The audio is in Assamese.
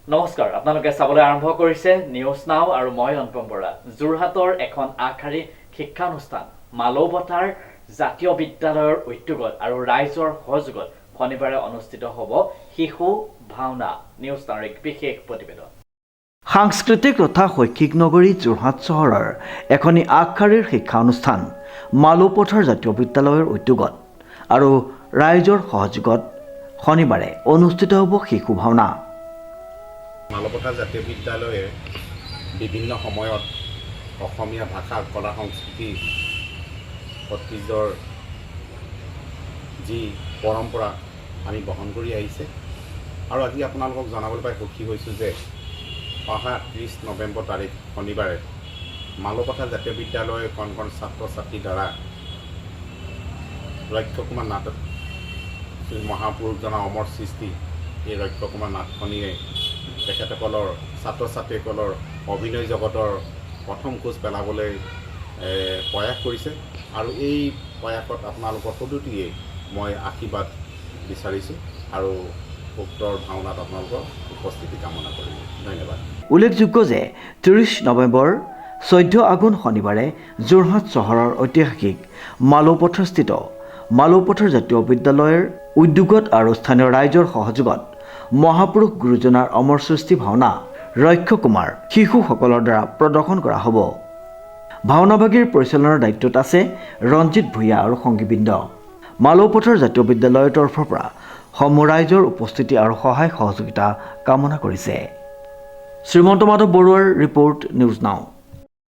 নমস্কাৰ, আপোনালোকে চাবলৈ আৰম্ভ কৰিছে নিউজ নাও আৰু মই অনুপম বৰা। যোৰহাটৰ এখন আগশাৰী শিক্ষানুষ্ঠান মালৌপথাৰ জাতীয় বিদ্যালয়ৰ উদ্যোগত আৰু ৰাইজৰ সহযোগত শনিবাৰে অনুষ্ঠিত হ'ব শিশু ভাওনা। নিউজ নাওৰ এক বিশেষ প্ৰতিবেদন। সাংস্কৃতিক তথা শৈক্ষিক নগৰী যোৰহাট চহৰৰ এখনি আগশাৰীৰ শিক্ষানুষ্ঠান মালৌপথাৰ জাতীয় বিদ্যালয়ৰ উদ্যোগত আৰু ৰাইজৰ সহযোগত শনিবাৰে অনুষ্ঠিত হ'ব শিশু ভাওনা। মালৌপথাৰ জাতীয় বিদ্যালয়ে বিভিন্ন সময়ত অসমীয়া ভাষা কলা সংস্কৃতি ঐতিহ্যৰ যি পৰম্পৰা আমি বহন কৰি আহিছে আৰু আজি আপোনালোকক জনাবলৈ পাই সুখী হৈছোঁ যে অহা 30 নৱেম্বৰ তাৰিখ শনিবাৰে মালৌপথাৰ জাতীয় বিদ্যালয়ৰ কণ কণ ছাত্ৰ ছাত্ৰীৰ দ্বাৰা ৰক্ষকুমাৰ নাট মহাপুৰুষজনৰ অমৰ সৃষ্টি এই ৰক্ষকুমাৰ নাটখনিয়ে তেখেতসকলৰ ছাত্ৰ ছাত্ৰীসকলৰ অভিনয় জগতৰ প্ৰথম খোজ পেলাবলৈ প্ৰয়াস কৰিছে আৰু এই প্ৰয়াসত আপোনালোকৰ সকলোটিয়ে মই আশীৰ্বাদ বিচাৰিছোঁ আৰু উক্ত ভাওনাত আপোনালোকৰ উপস্থিতি কামনা কৰিলোঁ। ধন্যবাদ। উল্লেখযোগ্য যে 30 নৱেম্বৰ 14 আঘোণ শনিবাৰে যোৰহাট চহৰৰ ঐতিহাসিক মালৌপথাৰস্থিত মালৌপথাৰ জাতীয় বিদ্যালয়ৰ উদ্যোগত আৰু স্থানীয় ৰাইজৰ সহযোগত মহাপুৰুষ গুৰুজনাৰ অমৰ সৃষ্টি ভাওনা ৰক্ষকুমাৰ শিশুসকলৰ দ্বাৰা প্ৰদৰ্শন কৰা হ'ব। ভাওনাভাগীৰ পৰিচালনাৰ দায়িত্বত আছে ৰঞ্জিত ভূঞা আৰু সংগীবৃন্দ। মালৌপথাৰ জাতীয় বিদ্যালয়ৰ তৰফৰ পৰা সমূহ ৰাইজৰ উপস্থিতি আৰু সহায় সহযোগিতা কামনা কৰিছে। শ্ৰীমন্ত মাধৱ বৰুৱাৰ ৰিপৰ্ট, নিউজ নাও।